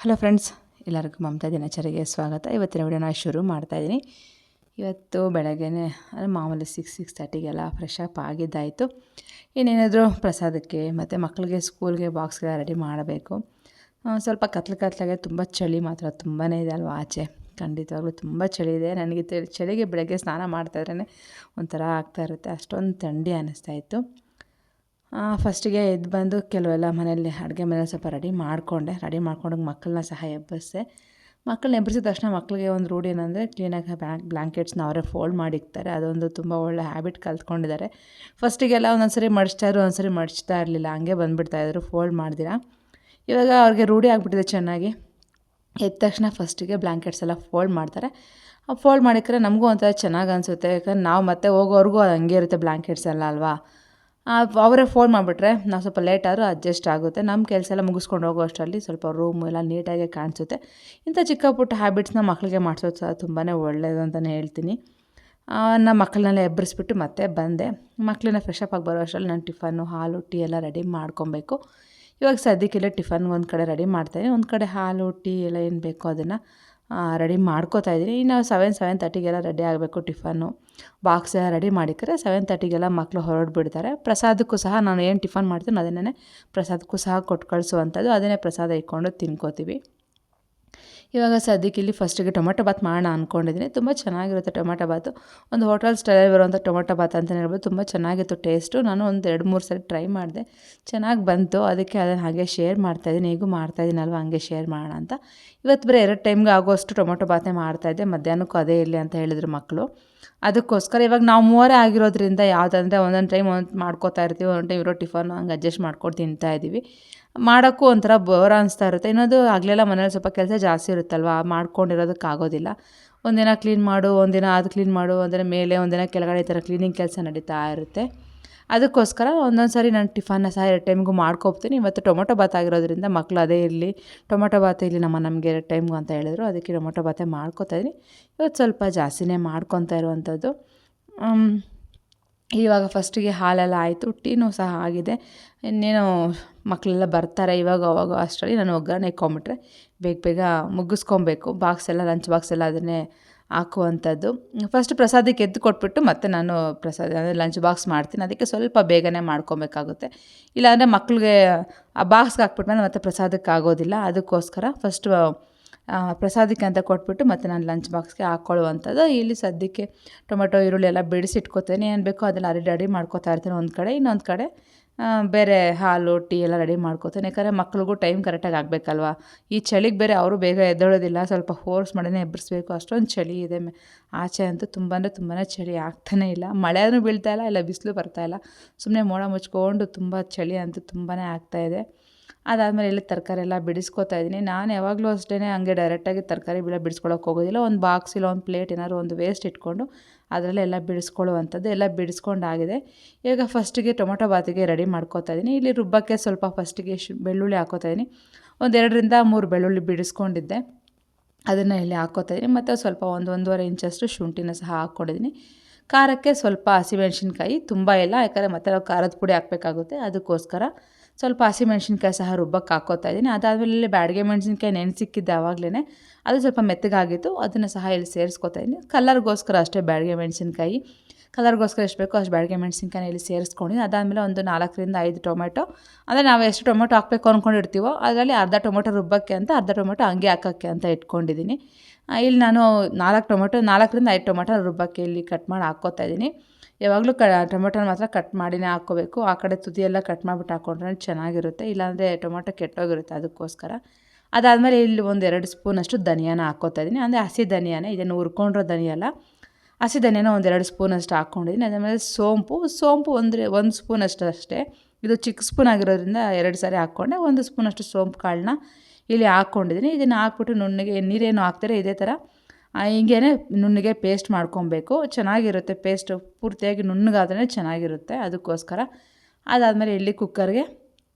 Hello friends, ಎಲ್ಲರಿಗೂ ಮಮತಾ ದಿನಚರಿಗೆ ಸ್ವಾಗತ. ಇವತ್ತಿನ ವಿಡಿಯೋನ ಶುರು ಮಾಡ್ತಾಯಿದ್ದೀನಿ. ಇವತ್ತು ಬೆಳಗ್ಗೆನೇ ಮಾಮೂಲಿ 6:30ಗೆಲ್ಲ ಫ್ರೆಶ್ ಅಪ್ ಆಗಿದ್ದಾಯಿತು. ಇನ್ನೇನಾದರೂ ಪ್ರಸಾದಕ್ಕೆ ಮತ್ತು ಮಕ್ಕಳಿಗೆ ಸ್ಕೂಲ್ಗೆ ಬಾಕ್ಸ್ಗೆ ರೆಡಿ ಮಾಡಬೇಕು. ಸ್ವಲ್ಪ ಕತ್ಲಾಗೆ ತುಂಬ ಚಳಿ ಮಾತ್ರ ತುಂಬಾ ಇದೆ ಅಲ್ವಾ ಆಚೆ. ಖಂಡಿತವಾಗ್ಲೂ ತುಂಬ ಚಳಿ ಇದೆ. ನನಗೆ ಚಳಿಗೆ ಬೆಳಗ್ಗೆ ಸ್ನಾನ ಮಾಡ್ತಾಯಿದ್ರೇ ಒಂಥರ ಆಗ್ತಾಯಿರುತ್ತೆ, ಅಷ್ಟೊಂದು ಥಂಡಿ ಅನ್ನಿಸ್ತಾಯಿತ್ತು. ಫಸ್ಟಿಗೆ ಎದ್ದು ಬಂದು ಕೆಲವೆಲ್ಲ ಮನೆಯಲ್ಲಿ ಅಡುಗೆ ಮನೇಲಿ ಸ್ವಲ್ಪ ರೆಡಿ ಮಾಡ್ಕೊಂಡು ಮಕ್ಕಳನ್ನ ಸಹ ಎಬ್ಬಿಸಿದೆ. ಮಕ್ಕಳನ್ನ ಎಬ್ಬರಿಸಿದ ತಕ್ಷಣ ಮಕ್ಕಳಿಗೆ ಒಂದು ರೂಢಿ ಏನಂದರೆ ಕ್ಲೀನಾಗಿ ಬ್ಲ್ಯಾಂಕೆಟ್ಸ್ನ ಅವರೇ ಫೋಲ್ಡ್ ಮಾಡಿಕ್ತಾರೆ. ಅದೊಂದು ತುಂಬ ಒಳ್ಳೆ ಹ್ಯಾಬಿಟ್ ಕಲ್ತ್ಕೊಂಡಿದ್ದಾರೆ. ಫಸ್ಟಿಗೆಲ್ಲ ಒಂದೊಂದ್ಸರಿ ಒಂದೊಂದ್ಸರಿ ಮಡಿಚ್ತಾ ಇರಲಿಲ್ಲ, ಹಂಗೆ ಬಂದುಬಿಡ್ತಾಯಿದ್ರು ಫೋಲ್ಡ್ ಮಾಡ್ದಿರ. ಇವಾಗ ಅವ್ರಿಗೆ ರೂಢಿ ಆಗಿಬಿಟ್ಟಿದೆ ಚೆನ್ನಾಗಿ. ಎದ್ದ ತಕ್ಷಣ ಫಸ್ಟಿಗೆ ಬ್ಲ್ಯಾಂಕೆಟ್ಸ್ ಎಲ್ಲ ಫೋಲ್ಡ್ ಮಾಡ್ತಾರೆ. ಫೋಲ್ಡ್ ಮಾಡಿಕ್ರೆ ನಮಗೂ ಒಂಥರ ಚೆನ್ನಾಗಿ ಅನಿಸುತ್ತೆ. ಯಾಕಂದ್ರೆ ನಾವು ಮತ್ತೆ ಹೋಗೋವರೆಗೂ ಅದು ಹಂಗೆ ಇರುತ್ತೆ ಬ್ಲ್ಯಾಂಕೆಟ್ಸ್ ಎಲ್ಲ ಅಲ್ವಾ. ಅವರೇ ಫೋಲ್ಡ್ ಮಾಡಿಬಿಟ್ರೆ ನಾವು ಸ್ವಲ್ಪ ಲೇಟಾದರೂ ಅಡ್ಜಸ್ಟ್ ಆಗುತ್ತೆ. ನಮ್ಮ ಕೆಲಸ ಎಲ್ಲ ಮುಗಿಸ್ಕೊಂಡು ಹೋಗೋ ಅಷ್ಟರಲ್ಲಿ ಸ್ವಲ್ಪ ರೂಮು ಎಲ್ಲ ನೀಟಾಗಿ ಕಾಣಿಸುತ್ತೆ. ಇಂಥ ಚಿಕ್ಕ ಪುಟ್ಟ ಹ್ಯಾಬಿಟ್ಸ್ನ ಮಕ್ಕಳಿಗೆ ಮಾಡಿಸೋದು ಸಹ ತುಂಬಾ ಒಳ್ಳೆಯದು ಅಂತಲೇ ಹೇಳ್ತೀನಿ. ನಮ್ಮ ಮಕ್ಕಳನ್ನೆಲ್ಲ ಎಬ್ಬರಿಸ್ಬಿಟ್ಟು ಮತ್ತೆ ಬಂದೆ. ಮಕ್ಕಳನ್ನ ಫ್ರೆಶ್ ಅಪ್ ಆಗಿ ಬರೋ ಅಷ್ಟರಲ್ಲಿ ನಾನು ಟಿಫನ್ನು, ಹಾಲು, ಟೀ ಎಲ್ಲ ರೆಡಿ ಮಾಡ್ಕೊಬೇಕು. ಇವಾಗ ಸದ್ಯಕ್ಕೆಲ್ಲ ಟಿಫನ್ಗೆ ಒಂದು ಕಡೆ ರೆಡಿ ಮಾಡ್ತಾಯಿದ್ದೀನಿ, ಒಂದು ಕಡೆ ಹಾಲು, ಟೀ ಎಲ್ಲ ಏನು ಬೇಕೋ ಅದನ್ನು ರೆಡಿ ಮಾಡ್ಕೋತಾಯಿದ್ದೀನಿ. ಇನ್ನು 7:30ಗೆಲ್ಲ ರೆಡಿ ಆಗಬೇಕು. ಟಿಫನ್ನು ಬಾಕ್ಸ್ ಎಲ್ಲ ರೆಡಿ ಮಾಡಿದರೆ 7:30ಗೆಲ್ಲ ಮಕ್ಕಳು ಹೊರಡ್ಬಿಡ್ತಾರೆ. ಪ್ರಸಾದಕ್ಕೂ ಸಹ ನಾನು ಏನು ಟಿಫನ್ ಮಾಡ್ತೀನಿ ಅದನ್ನೇ ಪ್ರಸಾದಕ್ಕೂ ಸಹ ಕೊಟ್ಟು ಕಳಿಸುವಂಥದ್ದು. ಅದನ್ನೇ ಪ್ರಸಾದ ಇಟ್ಕೊಂಡು ತಿನ್ಕೋತೀವಿ. ಇವಾಗ ಸದ್ಯಕ್ಕೆ ಇಲ್ಲಿ ಫಸ್ಟಿಗೆ ಟೊಮೆಟೊ ಬಾತ್ ಮಾಡೋಣ ಅಂದ್ಕೊಂಡಿದ್ದೀನಿ. ತುಂಬ ಚೆನ್ನಾಗಿರುತ್ತೆ ಟೊಮೆಟೊ ಬಾತು. ಒಂದು ಹೋಟೆಲ್ ಸ್ಟೈಲಲ್ಲಿ ಬರುವಂಥ ಟೊಮೆಟೊ ಬಾತ್ ಅಂತಲೇ ಹೇಳ್ಬೋದು. ತುಂಬ ಚೆನ್ನಾಗಿತ್ತು ಟೇಸ್ಟು. ನಾನು ಒಂದು 2-3 ಸರಿ ಟ್ರೈ ಮಾಡಿದೆ, ಚೆನ್ನಾಗಿ ಬಂತು. ಅದಕ್ಕೆ ಅದನ್ನು ಹಾಗೆ ಶೇರ್ ಮಾಡ್ತಾಯಿದ್ದೀನಿ. ಈಗೂ ಮಾಡ್ತಾಯಿದ್ದೀನಲ್ವ, ಹಂಗೆ ಶೇರ್ ಮಾಡೋಣ ಅಂತ. ಇವತ್ತು ಬರೀ 2 ಟೈಮ್ಗೆ ಆಗೋಷ್ಟು ಟೊಮೆಟೊ ಬಾತೇ ಮಾಡ್ತಾಯಿದ್ದೆ. ಮಧ್ಯಾಹ್ನಕ್ಕೂ ಅದೇ ಇರಲಿ ಅಂತ ಹೇಳಿದರು ಮಕ್ಕಳು. ಅದಕ್ಕೋಸ್ಕರ ಇವಾಗ ನಾವು 3 ಆಗಿರೋದ್ರಿಂದ ಯಾವುದಂದರೆ ಒಂದೊಂದು ಟೈಮ್ ಮಾಡ್ಕೋತಾ ಇರ್ತೀವಿ, ಒಂದೊಂದು ಟೈಮ್ ಇರೋ ಟಿಫನ್ನು ಹಂಗೆ ಅಡ್ಜಸ್ಟ್ ಮಾಡ್ಕೊಂಡು ತಿಂತಾಯಿದ್ದೀವಿ. ಮಾಡೋಕ್ಕೂ ಒಂಥರ ಬೋರ್ ಅನಿಸ್ತಾ ಇರುತ್ತೆ. ಇನ್ನೊಂದು ಆಗಲೆಲ್ಲ ಮನೇಲಿ ಸ್ವಲ್ಪ ಕೆಲಸ ಜಾಸ್ತಿ ಇರುತ್ತಲ್ವ, ಮಾಡ್ಕೊಂಡಿರೋದಕ್ಕಾಗೋದಿಲ್ಲ. ಒಂದಿನ ಕ್ಲೀನ್ ಮಾಡು, ಒಂದಿನ ಅದು ಕ್ಲೀನ್ ಮಾಡು, ಒಂದಿನ ಮೇಲೆ ಒಂದಿನ ಕೆಳಗಡೆ ಈ ಥರ ಕ್ಲೀನಿಂಗ್ ಕೆಲಸ ನಡೀತಾ ಇರುತ್ತೆ. ಅದಕ್ಕೋಸ್ಕರ ಒಂದೊಂದು ಸಾರಿ ನಾನು ಟಿಫನ್ನ ಸಹ 2 ಟೈಮ್ಗೂ ಮಾಡ್ಕೊತೀನಿ. ಇವತ್ತು ಟೊಮೊಟೊ ಬಾತ್ ಆಗಿರೋದ್ರಿಂದ ಮಕ್ಕಳು ಅದೇ ಇರಲಿ, ಟೊಮೊಟೊ ಬಾತ್ ಇರಲಿ ನಮಗೆ 2 ಟೈಮ್ಗೂ ಅಂತ ಹೇಳಿದ್ರು. ಅದಕ್ಕೆ ಟೊಮೊಟೊ ಬಾತೇ ಮಾಡ್ಕೊತಾಯಿದ್ದೀನಿ. ಇವತ್ತು ಸ್ವಲ್ಪ ಜಾಸ್ತಿನೇ ಮಾಡ್ಕೊತಾ ಇರುವಂಥದ್ದು. ಇವಾಗ ಫಸ್ಟಿಗೆ ಹಾಲೆಲ್ಲ ಆಯಿತು, ಟೀನೂ ಸಹ ಆಗಿದೆ. ಇನ್ನೇನು ಮಕ್ಕಳೆಲ್ಲ ಬರ್ತಾರೆ ಇವಾಗ ಅವಾಗ ಅಷ್ಟರಲ್ಲಿ ನಾನು ಒಗ್ಗರಣೆ ಇಕ್ಕೊಂಬಿಟ್ರೆ ಬೇಗ ಮುಗಿಸ್ಕೊಬೇಕು. ಬಾಕ್ಸ್ ಎಲ್ಲ ಲಂಚ್ ಬಾಕ್ಸ್ ಎಲ್ಲ ಅದನ್ನೇ ಹಾಕುವಂಥದ್ದು. ಫಸ್ಟ್ ಪ್ರಸಾದಕ್ಕೆ ಎದ್ದು ಕೊಟ್ಬಿಟ್ಟು ಮತ್ತೆ ನಾನು ಅಂದರೆ ಲಂಚ್ ಬಾಕ್ಸ್ ಮಾಡ್ತೀನಿ. ಅದಕ್ಕೆ ಸ್ವಲ್ಪ ಬೇಗನೆ ಮಾಡ್ಕೊಬೇಕಾಗುತ್ತೆ. ಇಲ್ಲಾಂದರೆ ಮಕ್ಕಳಿಗೆ ಆ ಬಾಕ್ಸ್ಗೆ ಹಾಕ್ಬಿಟ್ಮೇಲೆ ಮತ್ತೆ ಪ್ರಸಾದಕ್ಕೆ ಆಗೋದಿಲ್ಲ. ಅದಕ್ಕೋಸ್ಕರ ಫಸ್ಟು ಪ್ರಸಾದಕ್ಕೆ ಅಂತ ಕೊಟ್ಬಿಟ್ಟು ಮತ್ತು ನಾನು ಲಂಚ್ ಬಾಕ್ಸ್ಗೆ ಹಾಕ್ಕೊಳ್ಳುವಂಥದ್ದು. ಇಲ್ಲಿ ಸದ್ಯಕ್ಕೆ ಟೊಮೆಟೊ, ಈರುಳ್ಳಿ ಎಲ್ಲ ಬಿಡಿಸಿಟ್ಕೋತೀನಿ. ಏನು ಬೇಕೋ ಅದೆಲ್ಲ ರೆಡಿ ಮಾಡ್ಕೋತಾ ಇರ್ತೀನಿ ಒಂದು ಕಡೆ. ಇನ್ನೊಂದು ಕಡೆ ಬೇರೆ ಹಾಲು, ಟೀ ಎಲ್ಲ ರೆಡಿ ಮಾಡ್ಕೋತೀನಿ. ಯಾಕಂದರೆ ಮಕ್ಳಿಗೂ ಟೈಮ್ ಕರೆಕ್ಟಾಗಿ ಆಗಬೇಕಲ್ವ. ಈ ಚಳಿಗೆ ಬೇರೆ ಅವರು ಬೇಗ ಎದ್ದೇಳೋದಿಲ್ಲ, ಸ್ವಲ್ಪ ಫೋರ್ಸ್ ಮಾಡಿನೇ ಎಬ್ಬರಿಸ್ಬೇಕು. ಅಷ್ಟೊಂದು ಚಳಿ ಇದೆ. ಆಚೆ ಅಂತೂ ತುಂಬ ಅಂದರೆ ತುಂಬಾ ಚಳಿ ಆಗ್ತಾನೇ ಇಲ್ಲ. ಮಳೆನೂ ಬೀಳ್ತಾಯಿಲ್ಲ, ಇಲ್ಲ ಬಿಸಿಲು ಬರ್ತಾಯಿಲ್ಲ. ಸುಮ್ಮನೆ ಮೋಡ ಮುಚ್ಕೊಂಡು ತುಂಬ ಚಳಿ ಅಂತೂ ತುಂಬಾ ಆಗ್ತಾಯಿದೆ. ಅದಾದಮೇಲೆ ಇಲ್ಲಿ ತರಕಾರಿ ಎಲ್ಲ ಬಿಡಿಸ್ಕೊತಾ ಇದ್ದೀನಿ. ನಾನು ಯಾವಾಗಲೂ ಅಷ್ಟೇ ಹಂಗೆ ಡೈರೆಕ್ಟಾಗಿ ತರಕಾರಿ ಬಿಡಿಸ್ಕೊಳ್ಳೋಕೆ ಹೋಗೋದಿಲ್ಲ. ಒಂದು ಬಾಕ್ಸ್ ಇಲ್ಲ ಒಂದು ಪ್ಲೇಟ್ ಏನಾದ್ರು ಒಂದು ವೇಸ್ಟ್ ಇಟ್ಕೊಂಡು ಅದರಲ್ಲೆಲ್ಲ ಬಿಡಿಸ್ಕೊಳ್ಳುವಂಥದ್ದು. ಎಲ್ಲ ಬಿಡಿಸ್ಕೊಂಡಾಗಿದೆ. ಈಗ ಫಸ್ಟಿಗೆ ಟೊಮೊಟೊ ಬಾತಿಗೆ ರೆಡಿ ಮಾಡ್ಕೋತಾ ಇದ್ದೀನಿ. ಇಲ್ಲಿ ರುಬ್ಬಕ್ಕೆ ಸ್ವಲ್ಪ ಫಸ್ಟಿಗೆ ಬೆಳ್ಳುಳ್ಳಿ ಹಾಕ್ಕೋತಾ ಇದ್ದೀನಿ. ಒಂದು 2-3 ಬೆಳ್ಳುಳ್ಳಿ ಬಿಡಿಸ್ಕೊಂಡಿದ್ದೆ, ಅದನ್ನು ಇಲ್ಲಿ ಹಾಕ್ಕೋತಾ ಇದ್ದೀನಿ. ಮತ್ತು ಸ್ವಲ್ಪ 1-1.5 ಇಂಚಷ್ಟು ಶುಂಠಿನ ಸಹ ಹಾಕ್ಕೊಂಡಿದ್ದೀನಿ. ಖಾರಕ್ಕೆ ಸ್ವಲ್ಪ ಹಸಿಮೆಣ್ಸಿನ್ಕಾಯಿ, ತುಂಬ ಇಲ್ಲ, ಯಾಕಂದರೆ ಮತ್ತೆ ನಾವು ಖಾರದ ಪುಡಿ ಹಾಕಬೇಕಾಗುತ್ತೆ. ಅದಕ್ಕೋಸ್ಕರ ಸ್ವಲ್ಪ ಹಸಿಮೆಣ್ಸಿನ್ಕಾಯಿ ಸಹ ರುಬ್ಬಕ್ಕೆ ಹಾಕ್ಕೋತಾ ಇದ್ದೀನಿ. ಅದಾದಮೇಲೆ ಇಲ್ಲಿ ಬ್ಯಾಡಗೆ ಮೆಣಸಿನ್ಕಾಯಿ ನೆನೆಸಿಕ್ಕಿದ್ದೆ ಆವಾಗಲೇ, ಅದು ಸ್ವಲ್ಪ ಮೆತ್ತಗಾಗಿತ್ತು, ಅದನ್ನು ಸಹ ಇಲ್ಲಿ ಸೇರಿಸ್ಕೊತಾ ಇದ್ದೀನಿ. ಕಲರ್ಗೋಸ್ಕರ ಅಷ್ಟೇ ಬ್ಯಾಡಗೆ ಮೆಣಸಿನ್ಕಾಯಿ, ಕಲರ್ಗೋಸ್ಕರ ಎಷ್ಟು ಬೇಕೋ ಅಷ್ಟು ಬ್ಯಾಡಗೆ ಮೆಣಸಿನ್ಕಾಯಿ ಇಲ್ಲಿ ಸೇರಿಸ್ಕೊಂಡಿದ್ದೀನಿ. ಅದಾದಮೇಲೆ ಒಂದು 4-5 ಟೊಮೆಟೊ, ಅಂದರೆ ನಾವು ಎಷ್ಟು ಟೊಮೆಟೊ ಹಾಕಬೇಕು ಅಂದ್ಕೊಂಡಿರ್ತೀವೋ ಅದರಲ್ಲಿ ಅರ್ಧ ಟೊಮೆಟೊ ರುಬ್ಬಕ್ಕೆ ಅಂತ, ಅರ್ಧ ಟೊಮೆಟೊ ಹಂಗೆ ಹಾಕೋಕ್ಕೆ ಅಂತ ಇಟ್ಕೊಂಡಿದ್ದೀನಿ. ಇಲ್ಲಿ ನಾನು 4-5 ಟೊಮೆಟೊ ರುಬ್ಬಕ್ಕೆ ಇಲ್ಲಿ ಕಟ್ ಮಾಡಿ ಹಾಕ್ಕೋತಾ ಇದ್ದೀನಿ. ಯಾವಾಗಲೂ ಟೊಮೆಟೊನ ಮಾತ್ರ ಕಟ್ ಮಾಡಿನೇ ಹಾಕ್ಕೋಬೇಕು. ಆ ಕಡೆ ತುದಿಯೆಲ್ಲ ಕಟ್ ಮಾಡಿಬಿಟ್ಟು ಹಾಕ್ಕೊಂಡ್ರೆ ಚೆನ್ನಾಗಿರುತ್ತೆ, ಇಲ್ಲಾಂದರೆ ಟೊಮೆಟೊ ಕೆಟ್ಟೋಗಿರುತ್ತೆ. ಅದಕ್ಕೋಸ್ಕರ ಅದಾದಮೇಲೆ ಇಲ್ಲಿ 1-2 ಸ್ಪೂನಷ್ಟು ಧನಿಯಾನ ಹಾಕ್ಕೋತಾ ಇದ್ದೀನಿ. ಅಂದರೆ ಹಸಿ ಧನಿಯಾನೇ, ಇದನ್ನು ಹುರ್ಕೊಂಡಿರೋ ಧನಿಯಾ ಅಲ್ಲ, ಹಸಿ ಧನಿಯಾನ 1-2 ಸ್ಪೂನಷ್ಟು ಹಾಕ್ಕೊಂಡಿದ್ದೀನಿ. ಅದಾದಮೇಲೆ ಸೋಂಪು ಅಂದರೆ 1 ಸ್ಪೂನಷ್ಟು ಅಷ್ಟೇ. ಇದು ಚಿಕ್ಕ ಸ್ಪೂನ್ ಆಗಿರೋದ್ರಿಂದ 2 ಸಾರಿ ಹಾಕ್ಕೊಂಡೆ. 1 ಸ್ಪೂನಷ್ಟು ಸೋಂಪು ಕಾಳನ್ನ ಇಲ್ಲಿ ಹಾಕ್ಕೊಂಡಿದ್ದೀನಿ. ಇದನ್ನು ಹಾಕ್ಬಿಟ್ಟು ನುಣ್ಣಗೆ, ನೀರೇನು ಹಾಕ್ತಾರೆ ಇದೇ ಥರ ಹಿಂಗೇ ನುಣ್ಣಗೆ ಪೇಸ್ಟ್ ಮಾಡ್ಕೊಬೇಕು. ಚೆನ್ನಾಗಿರುತ್ತೆ ಪೇಸ್ಟು, ಪೂರ್ತಿಯಾಗಿ ನುಣ್ಣಗಾದ್ರೆ ಚೆನ್ನಾಗಿರುತ್ತೆ. ಅದಕ್ಕೋಸ್ಕರ ಅದಾದಮೇಲೆ ಇಲ್ಲಿ ಕುಕ್ಕರ್ಗೆ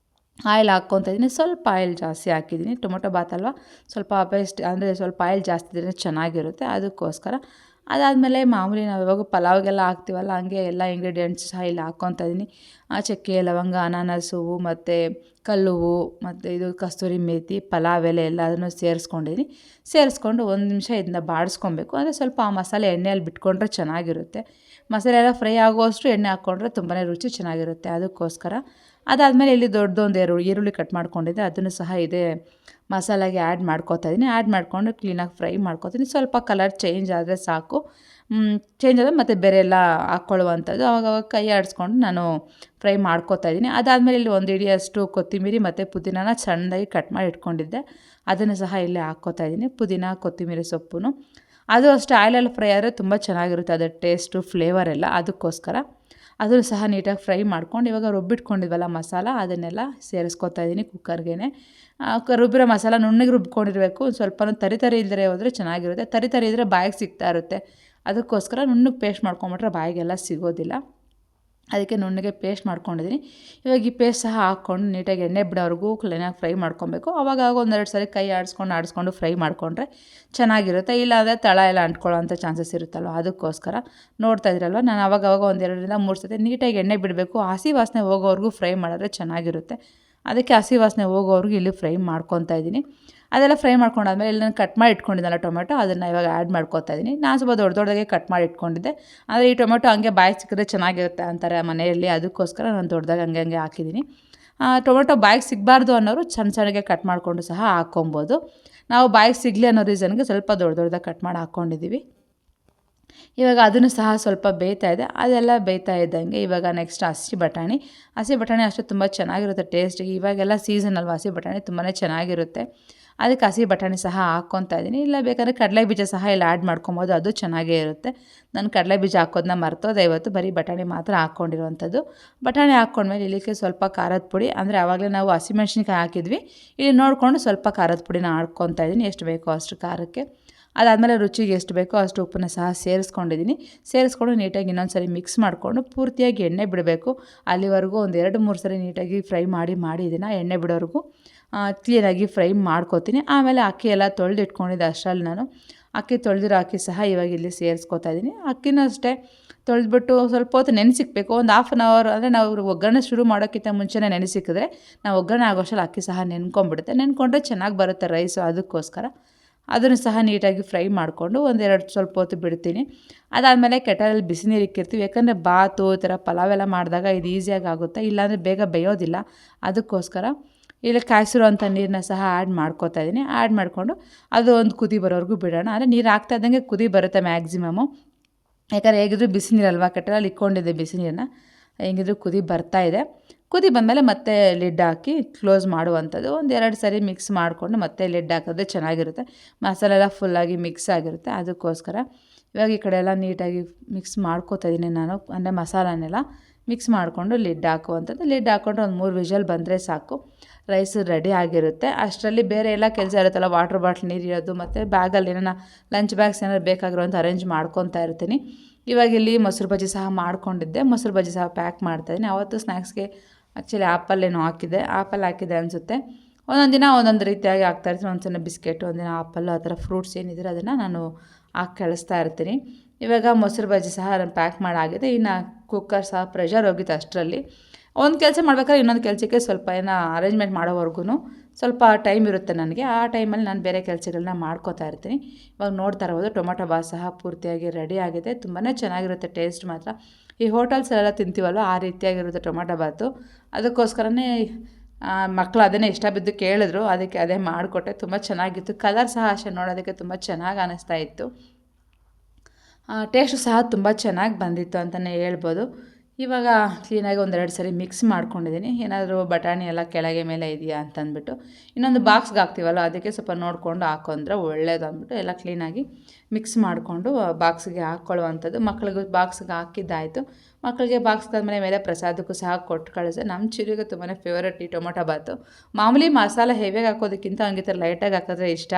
ಆಯಿಲ್ ಹಾಕ್ಕೊತಾ ಇದ್ದೀನಿ. ಸ್ವಲ್ಪ ಆಯಿಲ್ ಜಾಸ್ತಿ ಹಾಕಿದ್ದೀನಿ, ಟೊಮೊಟೊ ಬಾತ್ ಅಲ್ವಾ, ಸ್ವಲ್ಪ ಪೇಸ್ಟ್ ಅಂದರೆ ಸ್ವಲ್ಪ ಆಯಿಲ್ ಜಾಸ್ತಿ ಇದ್ದರೆ ಚೆನ್ನಾಗಿರುತ್ತೆ. ಅದಕ್ಕೋಸ್ಕರ ಅದಾದಮೇಲೆ ಮಾಮೂಲಿ ನಾವು ಯಾವಾಗ ಪಲಾವ್ಗೆಲ್ಲ ಹಾಕ್ತೀವಲ್ಲ ಹಂಗೆ ಎಲ್ಲ ಇಂಗ್ರೀಡಿಯೆಂಟ್ಸ್ ಸಹ ಇಲ್ಲಿ ಹಾಕ್ಕೊತಾ ಇದ್ದೀನಿ. ಚಕ್ಕೆ, ಲವಂಗ, ಅನಾನಸ್ ಹೂವು ಮತ್ತು ಕಲ್ಲುವ್ವು ಮತ್ತು ಇದು ಕಸ್ತೂರಿ ಮೇಥಿ, ಪಲಾವ್ ಎಲೆ ಎಲ್ಲದನ್ನು ಸೇರಿಸ್ಕೊಂಡಿದ್ದೀನಿ. ಸೇರಿಸ್ಕೊಂಡು ಒಂದು ನಿಮಿಷ ಇದನ್ನ ಬಾಡಿಸ್ಕೊಬೇಕು. ಅಂದರೆ ಸ್ವಲ್ಪ ಆ ಮಸಾಲೆ ಎಣ್ಣೆಯಲ್ಲಿ ಬಿಟ್ಕೊಂಡ್ರೆ ಚೆನ್ನಾಗಿರುತ್ತೆ. ಮಸಾಲೆ ಎಲ್ಲ ಫ್ರೈ ಆಗುವಷ್ಟು ಎಣ್ಣೆ ಹಾಕ್ಕೊಂಡ್ರೆ ತುಂಬಾ ರುಚಿ ಚೆನ್ನಾಗಿರುತ್ತೆ. ಅದಕ್ಕೋಸ್ಕರ ಅದಾದಮೇಲೆ ಇಲ್ಲಿ ದೊಡ್ಡದೊಂದು ಈರುಳ್ಳಿ ಕಟ್ ಮಾಡ್ಕೊಂಡಿದ್ದೆ, ಅದನ್ನು ಸಹ ಇದೇ ಮಸಾಲೆಗೆ ಆ್ಯಡ್ ಮಾಡ್ಕೊತಾ ಇದ್ದೀನಿ. ಆ್ಯಡ್ ಮಾಡಿಕೊಂಡು ಕ್ಲೀನಾಗಿ ಫ್ರೈ ಮಾಡ್ಕೊತೀನಿ. ಸ್ವಲ್ಪ ಕಲರ್ ಚೇಂಜ್ ಆದರೆ ಸಾಕು. ಚೇಂಜ್ ಆದರೆ ಮತ್ತು ಬೇರೆ ಎಲ್ಲ ಹಾಕ್ಕೊಳ್ಳುವಂಥದ್ದು. ಆವಾಗವಾಗ ಕೈ ಆಡಿಸ್ಕೊಂಡು ನಾನು ಫ್ರೈ ಮಾಡ್ಕೊತಾ ಇದ್ದೀನಿ. ಅದಾದಮೇಲೆ ಇಲ್ಲಿ ಒಂದು ಹಿಡಿಯಷ್ಟು ಕೊತ್ತಂಬರಿ ಮತ್ತು ಪುದೀನಾನ ಸಣ್ಣದಾಗಿ ಕಟ್ ಮಾಡಿ ಇಟ್ಕೊಂಡಿದ್ದೆ, ಅದನ್ನು ಸಹ ಇಲ್ಲಿ ಹಾಕ್ಕೊತಾ ಇದ್ದೀನಿ. ಪುದೀನ, ಕೊತ್ತಂಬರಿ ಸೊಪ್ಪು ಅದು ಅಷ್ಟೇ ಆಯಿಲಲ್ಲಿ ಫ್ರೈ ಆದರೆ ತುಂಬ ಚೆನ್ನಾಗಿರುತ್ತೆ, ಅದರ ಟೇಸ್ಟು ಫ್ಲೇವರ್ ಎಲ್ಲ. ಅದಕ್ಕೋಸ್ಕರ ಅದನ್ನು ಸಹ ನೀಟಾಗಿ ಫ್ರೈ ಮಾಡ್ಕೊಂಡು ಇವಾಗ ರುಬ್ಬಿಟ್ಕೊಂಡಿದ್ವಲ್ಲ ಮಸಾಲ, ಅದನ್ನೆಲ್ಲ ಸೇರಿಸ್ಕೊತಾ ಇದ್ದೀನಿ ಕುಕ್ಕರ್ಗೆ. ರುಬ್ಬಿರೋ ಮಸಾಲ ನುಣ್ಣಗೆ ರುಬ್ಕೊಂಡಿರಬೇಕು. ಸ್ವಲ್ಪ ತರಿ ತರಿ ಇಲ್ಲದೆ ಹೋದರೆ ಚೆನ್ನಾಗಿರುತ್ತೆ. ತರಿ ತರಿ ಇದ್ದರೆ ಬಾಯಿಗೆ ಸಿಗ್ತಾ ಇರುತ್ತೆ. ಅದಕ್ಕೋಸ್ಕರ ನುಣ್ಣಗೆ ಪೇಸ್ಟ್ ಮಾಡ್ಕೊಂಬಿಟ್ರೆ ಬಾಯಿಗೆಲ್ಲ ಸಿಗೋದಿಲ್ಲ. ಅದಕ್ಕೆ ನುಣ್ಣಗೆ ಪೇಸ್ಟ್ ಮಾಡ್ಕೊಂಡಿದ್ದೀನಿ. ಇವಾಗ ಈ ಪೇಸ್ಟ್ ಸಹ ಹಾಕ್ಕೊಂಡು ನೀಟಾಗಿ ಎಣ್ಣೆ ಬಿಡೋವರೆಗೂ ಕ್ಲೀನಾಗಿ ಫ್ರೈ ಮಾಡ್ಕೊಬೇಕು. ಆವಾಗ ಒಂದೆರಡು ಸರಿ ಕೈ ಆಡಿಸ್ಕೊಂಡು ಫ್ರೈ ಮಾಡಿಕೊಂಡ್ರೆ ಚೆನ್ನಾಗಿರುತ್ತೆ. ಇಲ್ಲಾಂದರೆ ತಳ ಎಲ್ಲ ಅಂಟ್ಕೊಳ್ಳೋಂಥ ಚಾನ್ಸಸ್ ಇರುತ್ತಲ್ವ, ಅದಕ್ಕೋಸ್ಕರ ನೋಡ್ತಾ ಇದ್ರಲ್ವ ನಾನು ಆವಾಗವಾಗ ಒಂದು 2-3 ಸತಿ ನೀಟಾಗಿ ಎಣ್ಣೆ ಬಿಡಬೇಕು. ಹಸಿ ವಾಸನೆ ಹೋಗೋವರೆಗೂ ಫ್ರೈ ಮಾಡಿದ್ರೆ ಚೆನ್ನಾಗಿರುತ್ತೆ. ಅದಕ್ಕೆ ಹಸಿ ವಾಸನೆ ಹೋಗೋವರೆಗೂ ಇಲ್ಲಿ ಫ್ರೈ ಮಾಡ್ಕೊತಾ ಇದ್ದೀನಿ. ಅದೆಲ್ಲ ಫ್ರೈ ಮಾಡ್ಕೊಂಡಾದ್ಮೇಲೆ ಇಲ್ಲಿ ನಾನು ಕಟ್ ಮಾಡಿ ಇಟ್ಕೊಂಡಿದ್ದೆನಲ್ಲ ಟೊಮೆಟೊ, ಅದನ್ನು ಇವಾಗ ಆ್ಯಡ್ ಮಾಡ್ಕೊತಾ ಇದ್ದೀನಿ. ನಾನು ಸ್ವಲ್ಪ ದೊಡ್ಡದಾಗೆ ಕಟ್ ಮಾಡಿ ಇಟ್ಕೊಂಡಿದ್ದೆ. ಆದರೆ ಈ ಟೊಮೆಟೊ ಹಂಗೆ ಬಾಯಿಗೆ ಸಿಕ್ಕಿದ್ರೆ ಚೆನ್ನಾಗಿರುತ್ತೆ ಅಂತಾರೆ ಮನೆಯಲ್ಲಿ, ಅದಕ್ಕೋಸ್ಕರ ನಾನು ದೊಡ್ಡದಾಗಿ ಹಂಗೆ ಹಾಕಿದ್ದೀನಿ. ಟೊಮೆಟೊ ಬಾಯಿಗೆ ಸಿಗಬಾರ್ದು ಅನ್ನೋರು ಸಣ್ಣಗೆ ಕಟ್ ಮಾಡಿಕೊಂಡು ಸಹ ಹಾಕ್ಕೊಬೋದು. ನಾವು ಬಾಯಿಗೆ ಸಿಗಲಿ ಅನ್ನೋ ರೀಸನ್ಗೆ ಸ್ವಲ್ಪ ದೊಡ್ಡದಾಗಿ ಕಟ್ ಮಾಡಿ ಹಾಕ್ಕೊಂಡಿದ್ದೀವಿ. ಇವಾಗ ಅದನ್ನು ಸಹ ಸ್ವಲ್ಪ ಬೇಯ್ತಾ ಇದೆ. ಅದೆಲ್ಲ ಬೇಯ್ತಾ ಇದ್ದಂಗೆ ಇವಾಗ ನೆಕ್ಸ್ಟ್ ಹಸಿ ಬಟಾಣಿ ಅಷ್ಟೇ ತುಂಬ ಚೆನ್ನಾಗಿರುತ್ತೆ ಟೇಸ್ಟಿಗೆ. ಇವಾಗೆಲ್ಲ ಸೀಸನ್ ಅಲ್ವಾ, ಹಸಿ ಬಟಾಣಿ ತುಂಬಾ ಚೆನ್ನಾಗಿರುತ್ತೆ. ಅದಕ್ಕೆ ಹಸಿ ಬಟಾಣಿ ಸಹ ಹಾಕ್ಕೊತಾ ಇದ್ದೀನಿ. ಇಲ್ಲ ಬೇಕಾದರೆ ಕಡಲೆ ಬೀಜ ಸಹ ಇಲ್ಲಿ ಆ್ಯಡ್ ಮಾಡ್ಕೊಬೋದು, ಅದು ಚೆನ್ನಾಗೇ ಇರುತ್ತೆ. ನಾನು ಕಡಲೆ ಬೀಜ ಹಾಕೋದನ್ನ ಮರ್ತೋದೆ ಇವತ್ತು, ಬರೀ ಬಟಾಣಿ ಮಾತ್ರ ಹಾಕ್ಕೊಂಡಿರುವಂಥದ್ದು. ಬಟಾಣಿ ಹಾಕ್ಕೊಂಡ್ಮೇಲೆ ಇಲ್ಲಿಗೆ ಸ್ವಲ್ಪ ಖಾರದ ಪುಡಿ, ಅಂದರೆ ಆವಾಗಲೇ ನಾವು ಹಸಿಮೆಣ್ಸಿನ್ಕಾಯಿ ಹಾಕಿದ್ವಿ, ಇಲ್ಲಿ ನೋಡಿಕೊಂಡು ಸ್ವಲ್ಪ ಖಾರದ ಪುಡಿನ ಹಾಕ್ಕೊತಾ ಇದ್ದೀನಿ, ಎಷ್ಟು ಬೇಕೋ ಅಷ್ಟು ಖಾರಕ್ಕೆ. ಅದಾದಮೇಲೆ ರುಚಿಗೆ ಎಷ್ಟು ಬೇಕೋ ಅಷ್ಟು ಉಪ್ಪನ್ನು ಸಹ ಸೇರಿಸ್ಕೊಂಡು ನೀಟಾಗಿ ಇನ್ನೊಂದು ಸರಿ ಮಿಕ್ಸ್ ಮಾಡಿಕೊಂಡು ಪೂರ್ತಿಯಾಗಿ ಎಣ್ಣೆ ಬಿಡಬೇಕು. ಅಲ್ಲಿವರೆಗೂ ಒಂದು 2-3 ಸರಿ ನೀಟಾಗಿ ಫ್ರೈ ಮಾಡಿ ಇದನ್ನು ಎಣ್ಣೆ ಬಿಡೋವರೆಗೂ ಕ್ಲೀನಾಗಿ ಫ್ರೈ ಮಾಡ್ಕೊತೀನಿ. ಆಮೇಲೆ ಅಕ್ಕಿ ಎಲ್ಲ ತೊಳೆದಿಟ್ಕೊಂಡಿದ್ದೆ, ಅಷ್ಟರಲ್ಲಿ ನಾನು ಅಕ್ಕಿ ತೊಳೆದಿರೋ ಅಕ್ಕಿ ಸಹ ಇವಾಗ ಇಲ್ಲಿ ಸೇರಿಸ್ಕೊತಾ ಇದ್ದೀನಿ. ಅಕ್ಕಿನೂ ಅಷ್ಟೇ ತೊಳೆದ್ಬಿಟ್ಟು ಸ್ವಲ್ಪ ಹೊತ್ತು ನೆನೆಸಿಕ್ಬೇಕು. ಒಂದು 1/2 ಅವರ್, ಅಂದರೆ ನಾವು ಒಗ್ಗರಣೆ ಶುರು ಮಾಡೋಕ್ಕಿಂತ ಮುಂಚೆನೇ ನೆನೆಸಿಕ್ಕಿದ್ರೆ ನಾವು ಒಗ್ಗರಣೆ ಆಗೋಷ್ಟರಲ್ಲಿ ಅಕ್ಕಿ ಸಹ ನೆನ್ಕೊಂಡ್ಬಿಡುತ್ತೆ. ನೆನ್ಕೊಂಡ್ರೆ ಚೆನ್ನಾಗಿ ಬರುತ್ತೆ ರೈಸು. ಅದಕ್ಕೋಸ್ಕರ ಅದನ್ನು ಸಹ ನೀಟಾಗಿ ಫ್ರೈ ಮಾಡಿಕೊಂಡು ಸ್ವಲ್ಪ ಹೊತ್ತು ಬಿಡ್ತೀನಿ. ಅದಾದಮೇಲೆ ಕೆಟಲಲ್ಲಿ ಬಿಸಿ ನೀರು ಇಕ್ಕಿರ್ತೀವಿ. ಯಾಕಂದರೆ ಬಾತು ಈ ಥರ ಪಲಾವೆಲ್ಲ ಮಾಡಿದಾಗ ಇದು ಈಸಿಯಾಗಿ ಆಗುತ್ತೆ, ಇಲ್ಲಾಂದರೆ ಬೇಗ ಬೇಯೋದಿಲ್ಲ. ಅದಕ್ಕೋಸ್ಕರ ಇಲ್ಲಿ ಕಾಯಿಸಿರೋಂಥ ನೀರನ್ನ ಸಹ ಆ್ಯಡ್ ಮಾಡ್ಕೊತಾ ಇದ್ದೀನಿ. ಆ್ಯಡ್ ಮಾಡಿಕೊಂಡು ಅದು ಒಂದು ಕುದಿ ಬರೋವರೆಗೂ ಬಿಡೋಣ. ಅಂದರೆ ನೀರು ಹಾಕ್ತಾ ಇದ್ದಂಗೆ ಕುದಿ ಬರುತ್ತೆ ಮ್ಯಾಕ್ಸಿಮಮ್ಮು. ಯಾಕಂದರೆ ಹೇಗಿದ್ರು ಬಿಸಿ ನೀರಲ್ವ, ಕೆಟಲಲ್ಲಿ ಇಕ್ಕೊಂಡಿದ್ದೆ ಬಿಸಿ ನೀರನ್ನ, ಹೆಂಗಿದ್ರು ಕುದಿ ಬರ್ತಾ ಇದೆ. ಕುದಿ ಬಂದಮೇಲೆ ಮತ್ತೆ ಲಿಡ್ ಹಾಕಿ ಕ್ಲೋಸ್ ಮಾಡುವಂಥದ್ದು. 1-2 ಸರಿ ಮಿಕ್ಸ್ ಮಾಡಿಕೊಂಡು ಮತ್ತೆ ಲಿಡ್ ಹಾಕಿದ್ರೆ ಚೆನ್ನಾಗಿರುತ್ತೆ. ಮಸಾಲೆ ಎಲ್ಲ ಫುಲ್ಲಾಗಿ ಮಿಕ್ಸ್ ಆಗಿರುತ್ತೆ. ಅದಕ್ಕೋಸ್ಕರ ಇವಾಗ ಈ ಕಡೆ ಎಲ್ಲ ನೀಟಾಗಿ ಮಿಕ್ಸ್ ಮಾಡ್ಕೊತಾ ಇದ್ದೀನಿ ನಾನು, ಅಂದರೆ ಮಸಾಲನೆಲ್ಲ ಮಿಕ್ಸ್ ಮಾಡಿಕೊಂಡು ಲಿಡ್ ಹಾಕುವಂಥದ್ದು. ಲಿಡ್ ಹಾಕ್ಕೊಂಡ್ರೆ ಒಂದು 3 ವಿಷಲ್ ಬಂದರೆ ಸಾಕು, ರೈಸ್ ರೆಡಿ ಆಗಿರುತ್ತೆ. ಅಷ್ಟರಲ್ಲಿ ಬೇರೆ ಎಲ್ಲ ಕೆಲಸ ಇರುತ್ತಲ್ಲ, ವಾಟರ್ ಬಾಟ್ಲ್ ನೀರು ಇರೋದು, ಮತ್ತು ಬ್ಯಾಗಲ್ಲಿ ಏನಾರ ಲಂಚ್ ಬ್ಯಾಗ್ಸ್ ಏನಾರು ಬೇಕಾಗಿರೋಂಥ ಅರೇಂಜ್ ಮಾಡ್ಕೊತಾ ಇರ್ತೀನಿ. ಇವಾಗ ಇಲ್ಲಿ ಮೊಸರು ಬಜ್ಜಿ ಸಹ ಮಾಡ್ಕೊಂಡಿದ್ದೆ, ಮೊಸರು ಬಜ್ಜಿ ಸಹ ಪ್ಯಾಕ್ ಮಾಡ್ತಾಯಿದ್ದೀನಿ. ಅವತ್ತು ಸ್ನ್ಯಾಕ್ಸ್ಗೆ ಆ್ಯಕ್ಚುಲಿ ಆ್ಯಪಲ್ ಹಾಕಿದ್ದೆ ಅನಿಸುತ್ತೆ. ಒಂದೊಂದು ದಿನ ಒಂದೊಂದು ರೀತಿಯಾಗಿ ಹಾಕ್ತಾಯಿರ್ತೀನಿ. ಒಂದ್ಸಲ ಬಿಸ್ಕೆಟು, ಒಂದಿನ ಆ್ಯಪಲ್ಲು, ಆ ಥರ ಫ್ರೂಟ್ಸ್ ಏನಿದ್ರೆ ಅದನ್ನು ನಾನು ಹಾಕಿ ಕಳಿಸ್ತಾ ಇರ್ತೀನಿ. ಇವಾಗ ಮೊಸರು ಬಜ್ಜಿ ಸಹ ಪ್ಯಾಕ್ ಮಾಡಾಗಿದೆ. ಇನ್ನು ಕುಕ್ಕರ್ ಸಹ ಪ್ರೆಷರ್ ಹೋಗಿತ್ತು ಅಷ್ಟರಲ್ಲಿ. ಒಂದು ಕೆಲಸ ಮಾಡ್ಬೇಕಾದ್ರೆ ಇನ್ನೊಂದು ಕೆಲಸಕ್ಕೆ ಸ್ವಲ್ಪ ಅರೇಂಜ್ಮೆಂಟ್ ಮಾಡೋವರೆಗೂ ಸ್ವಲ್ಪ ಟೈಮ್ ಇರುತ್ತೆ ನನಗೆ. ಆ ಟೈಮಲ್ಲಿ ನಾನು ಬೇರೆ ಕೆಲಸಗಳನ್ನ ಮಾಡ್ಕೋತಾ ಇರ್ತೀನಿ. ಇವಾಗ ನೋಡ್ತಾ ಇರ್ಬೋದು ಟೊಮೊಟೊ ಬಾತ್ ಸಹ ಪೂರ್ತಿಯಾಗಿ ರೆಡಿ ಆಗಿದೆ. ತುಂಬಾ ಚೆನ್ನಾಗಿರುತ್ತೆ ಟೇಸ್ಟ್ ಮಾತ್ರ. ಈ ಹೋಟೆಲ್ಸಲ್ಲೆಲ್ಲ ತಿಂತೀವಲ್ವ ಆ ರೀತಿಯಾಗಿರುತ್ತೆ ಟೊಮೊಟೊ ಬಾತು. ಅದಕ್ಕೋಸ್ಕರನೇ ಮಕ್ಕಳು ಅದನ್ನೇ ಇಷ್ಟ ಬಿದ್ದು ಕೇಳಿದ್ರು, ಅದಕ್ಕೆ ಅದೇ ಮಾಡಿಕೊಟ್ಟೆ. ತುಂಬ ಚೆನ್ನಾಗಿತ್ತು. ಕಲರ್ ಸಹ ಅಷ್ಟೇ ನೋಡೋದಕ್ಕೆ ತುಂಬ ಚೆನ್ನಾಗಿ ಅನ್ನಿಸ್ತಾ ಇತ್ತು. ಟೇಸ್ಟು ಸಹ ತುಂಬ ಚೆನ್ನಾಗಿ ಬಂದಿತ್ತು ಅಂತಲೇ ಹೇಳ್ಬೋದು. ಇವಾಗ ಕ್ಲೀನಾಗಿ 1-2 ಸರಿ ಮಿಕ್ಸ್ ಮಾಡ್ಕೊಂಡಿದ್ದೀನಿ. ಏನಾದರೂ ಬಟಾಣಿ ಎಲ್ಲ ಕೆಳಗೆ ಮೇಲೆ ಇದೆಯಾ ಅಂತಂದ್ಬಿಟ್ಟು. ಇನ್ನೊಂದು ಬಾಕ್ಸ್ಗೆ ಹಾಕ್ತೀವಲ್ಲ, ಅದಕ್ಕೆ ಸ್ವಲ್ಪ ನೋಡಿಕೊಂಡು ಹಾಕೊಂಡ್ರೆ ಒಳ್ಳೇದು ಅಂದ್ಬಿಟ್ಟು ಎಲ್ಲ ಕ್ಲೀನಾಗಿ ಮಿಕ್ಸ್ ಮಾಡಿಕೊಂಡು ಬಾಕ್ಸಿಗೆ ಹಾಕ್ಕೊಳ್ಳುವಂಥದ್ದು. ಮಕ್ಳಿಗೆ ಬಾಕ್ಸ್ಗೆ ಹಾಕಿದ್ದಾಯಿತು. ಮಕ್ಕಳಿಗೆ ಬಾಕ್ಸ್ಗೆ ಆದಮೇಲೆ ಮೇಲೆ ಪ್ರಸಾದಕ್ಕೂ ಸಹ ಕೊಟ್ಟು ಕಳಿಸಿದೆ. ನಮ್ಮ ಚಿರುಗೆ ತುಂಬಾ ಫೇವರೆಟ್ ಈ ಟೊಮೊಟೊ ಬಾತು. ಮಾಮೂಲಿ ಮಸಾಲೆ ಹೆವಿಯಾಗಿ ಹಾಕೋದಕ್ಕಿಂತ ಹಂಗೆ ಥರ ಲೈಟಾಗಿ ಹಾಕಿದ್ರೆ ಇಷ್ಟ.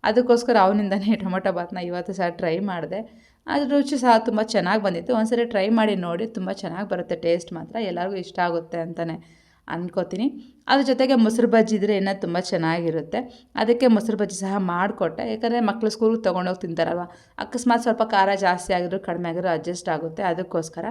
ಅದಕ್ಕೋಸ್ಕರ ಅವನಿಂದನೇ ಟೊಮೊಟೊ ಬಾತನ್ನ ಇವತ್ತು ಸಹ ಟ್ರೈ ಮಾಡಿದೆ. ಅದ್ರ ರುಚಿ ಸಹ ತುಂಬ ಚೆನ್ನಾಗಿ ಬಂದಿತ್ತು. ಒಂದ್ಸರಿ ಟ್ರೈ ಮಾಡಿ ನೋಡಿ, ತುಂಬ ಚೆನ್ನಾಗಿ ಬರುತ್ತೆ ಟೇಸ್ಟ್ ಮಾತ್ರ. ಎಲ್ಲರಿಗೂ ಇಷ್ಟ ಆಗುತ್ತೆ ಅಂತಲೇ ಅಂದ್ಕೋತೀನಿ. ಅದ್ರ ಜೊತೆಗೆ ಮೊಸರು ಬಜ್ಜಿ ಇದ್ದರೆ ಇನ್ನೂ ತುಂಬ ಚೆನ್ನಾಗಿರುತ್ತೆ. ಅದಕ್ಕೆ ಮೊಸರು ಬಜ್ಜಿ ಸಹ ಮಾಡಿಕೊಟ್ಟೆ. ಯಾಕಂದರೆ ಮಕ್ಕಳು ಸ್ಕೂಲಿಗೆ ತೊಗೊಂಡೋಗಿ ತಿಂತಾರಲ್ವ, ಅಕಸ್ಮಾತ್ ಸ್ವಲ್ಪ ಖಾರ ಜಾಸ್ತಿ ಆಗಿದ್ರು ಕಡಿಮೆ ಆಗಿದ್ರು ಅಡ್ಜಸ್ಟ್ ಆಗುತ್ತೆ. ಅದಕ್ಕೋಸ್ಕರ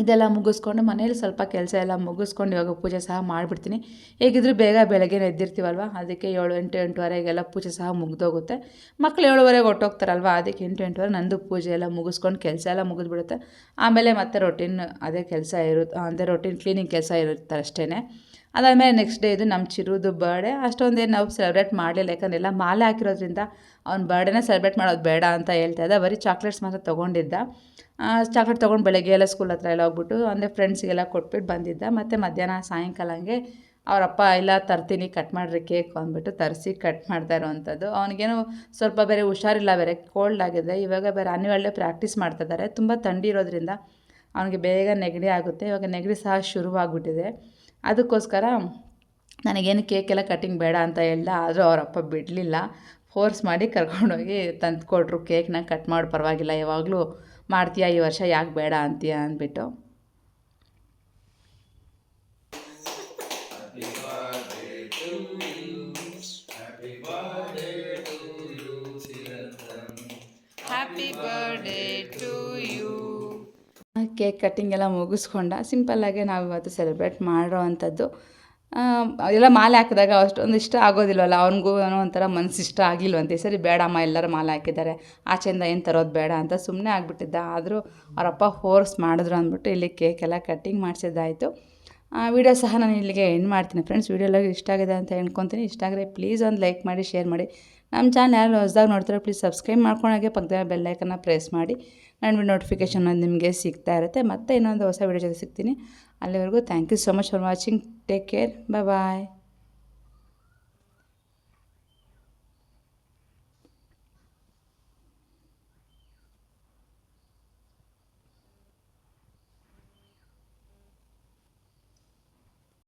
ಇದೆಲ್ಲ ಮುಗಿಸ್ಕೊಂಡು ಮನೇಲಿ ಸ್ವಲ್ಪ ಕೆಲಸ ಎಲ್ಲ ಮುಗಿಸ್ಕೊಂಡು ಇವಾಗ ಪೂಜೆ ಸಹ ಮಾಡಿಬಿಡ್ತೀನಿ. ಹೇಗಿದ್ದರೂ ಬೇಗ ಬೆಳಗ್ಗೆ ಎದ್ದಿರ್ತೀವಲ್ವ, ಅದಕ್ಕೆ 7, 8, 8:30ಗೆಲ್ಲ ಪೂಜೆ ಸಹ ಮುಗಿದೋಗುತ್ತೆ. ಮಕ್ಕಳು 7:30ಗೆ ಹೊರಟೋಗ್ತಾರಲ್ವ, ಅದಕ್ಕೆ 8, 8:30 ನಂದು ಪೂಜೆ ಎಲ್ಲ ಮುಗಿಸ್ಕೊಂಡು ಕೆಲಸ ಎಲ್ಲ ಮುಗಿದ್ಬಿಡುತ್ತೆ. ಆಮೇಲೆ ಮತ್ತೆ ರೊಟೀನ್ ಅದೇ ಕೆಲಸ ಇರುತ್ತೆ, ರೊಟೀನ್ ಕ್ಲೀನಿಂಗ್ ಕೆಲಸ ಇರುತ್ತೆ ಅಷ್ಟೇ. ಅದಾದಮೇಲೆ ನೆಕ್ಸ್ಟ್ ಡೇ ಇದು ನಮ್ಮ ಚಿರುದು ಬರ್ಡೇ. ಅಷ್ಟೊಂದೇನು ನಾವು ಸೆಲೆಬ್ರೇಟ್ ಮಾಡಲಿಲ್ಲ, ಯಾಕಂದರೆ ಎಲ್ಲ ಮಾಲೆ ಹಾಕಿರೋದ್ರಿಂದ ಅವ್ನ ಬರ್ಡೇನ ಸೆಲೆಬ್ರೇಟ್ ಮಾಡೋದು ಬೇಡ ಅಂತ ಹೇಳ್ತಾ ಇದ್ದ. ಬರೀ ಚಾಕ್ಲೇಟ್ಸ್ ಮಾತ್ರ ತೊಗೊಂಡಿದ್ದ. ಚಾಕ್ಲೇಟ್ ತೊಗೊಂಡು ಬೆಳಗ್ಗೆ ಎಲ್ಲ ಸ್ಕೂಲ್ ಹತ್ರ ಎಲ್ಲ ಹೋಗ್ಬಿಟ್ಟು ಅಂದರೆ ಫ್ರೆಂಡ್ಸಿಗೆಲ್ಲ ಕೊಟ್ಬಿಟ್ಟು ಬಂದಿದ್ದ. ಮತ್ತು ಮಧ್ಯಾಹ್ನ ಸಾಯಂಕಾಲ ಹಂಗೆ ಅವರಪ್ಪ ಇಲ್ಲ ತರ್ತೀನಿ ಕಟ್ ಮಾಡಿರಿ ಕೇಕು ಅಂದ್ಬಿಟ್ಟು ತರಿಸಿ ಕಟ್ ಮಾಡ್ತಾ ಇರೋವಂಥದ್ದು. ಅವನಿಗೇನು ಸ್ವಲ್ಪ ಬೇರೆ ಹುಷಾರಿಲ್ಲ, ಬೇರೆ ಕೋಲ್ಡ್ ಆಗಿದೆ. ಇವಾಗ ಬೇರೆ ಆನ್ಯುವಲ್ ಡೇ ಪ್ರಾಕ್ಟೀಸ್ ಮಾಡ್ತಿದ್ದಾರೆ. ತುಂಬ ಥಂಡಿ ಇರೋದ್ರಿಂದ ಅವನಿಗೆ ಬೇಗ ನೆಗಡಿ ಆಗುತ್ತೆ. ಇವಾಗ ನೆಗಡಿ ಸಹ ಶುರುವಾಗ್ಬಿಟ್ಟಿದೆ. ಅದಕ್ಕೋಸ್ಕರ ನನಗೇನು ಕೇಕೆಲ್ಲ ಕಟ್ಟಿಂಗ್ ಬೇಡ ಅಂತ ಹೇಳ್ದೆ. ಆದರೂ ಅವರಪ್ಪ ಬಿಡಲಿಲ್ಲ, ಫೋರ್ಸ್ ಮಾಡಿ ಕರ್ಕೊಂಡೋಗಿ ತಂದು ಕೊಟ್ಟರು. ಕೇಕ್ನ ಕಟ್ ಮಾಡಿ ಪರವಾಗಿಲ್ಲ, ಯಾವಾಗಲೂ ಮಾಡ್ತೀಯಾ, ಈ ವರ್ಷ ಯಾಕೆ ಬೇಡ ಅಂತೀಯ ಅಂದ್ಬಿಟ್ಟು. Happy birthday to you. Cake cutting ಎಲ್ಲ ಮುಗಿಸ್ಕೊಂಡ. ಸಿಂಪಲ್ಲಾಗೆ ನಾವು ಇವತ್ತು ಸೆಲೆಬ್ರೇಟ್ ಮಾಡೋ ಅಂಥದ್ದು. ಎಲ್ಲ ಮಾಲೆ ಹಾಕಿದಾಗ ಅಷ್ಟೊಂದು ಇಷ್ಟ ಆಗೋದಿಲ್ವಲ್ಲ, ಅವ್ನಿಗೂ ಏನೋ ಒಂಥರ ಮನಸ್ಸು ಇಷ್ಟ ಆಗಿಲ್ವಂತೆ. ಸರಿ ಬೇಡಮ್ಮ ಎಲ್ಲರೂ ಮಾಲೆ ಹಾಕಿದ್ದಾರೆ, ಆಚೆಯಿಂದ ಏನು ತರೋದು ಬೇಡ ಅಂತ ಸುಮ್ಮನೆ ಆಗಿಬಿಟ್ಟಿದ್ದ. ಆದರೂ ಅವರಪ್ಪ ಫೋರ್ಸ್ ಮಾಡಿದ್ರು ಅಂದ್ಬಿಟ್ಟು ಇಲ್ಲಿ ಕೇಕೆಲ್ಲ ಕಟ್ಟಿಂಗ್ ಮಾಡಿಸಿದ್ದಾಯಿತು. ವಿಡಿಯೋ ಸಹ ನಾನು ಇಲ್ಲಿಗೆ ಎಂಡ್ ಮಾಡ್ತೀನಿ ಫ್ರೆಂಡ್ಸ್. ವಿಡಿಯೋ ಎಲ್ಲ ಇಷ್ಟ ಆಗಿದೆ ಅಂತ ಹೇಳ್ಕೊತೀನಿ. ಇಷ್ಟ ಆದರೆ ಪ್ಲೀಸ್ ಒಂದು ಲೈಕ್ ಮಾಡಿ, ಶೇರ್ ಮಾಡಿ. ನಮ್ಮ ಚಾನಲ್ ಯಾರು ಹೊಸದಾಗಿ ನೋಡ್ತಾರೆ ಪ್ಲೀಸ್ ಸಬ್ಸ್ಕ್ರೈಬ್ ಮಾಡ್ಕೊಂಡಾಗೆ ಪಕ್ಕದ ಬೆಲ್ಲೈಕನ್ನ ಪ್ರೆಸ್ ಮಾಡಿ. ನನ್ನ ನೋಟಿಫಿಕೇಷನ್ ನಿಮಗೆ ಸಿಗ್ತಾ ಇರುತ್ತೆ. ಮತ್ತೆ ಇನ್ನೊಂದು ಹೊಸ ವಿಡಿಯೋ ಜೊತೆ ಸಿಗ್ತೀನಿ. ಅಲ್ಲಿವರೆಗೂ thank you so much for watching. Take care. Bye.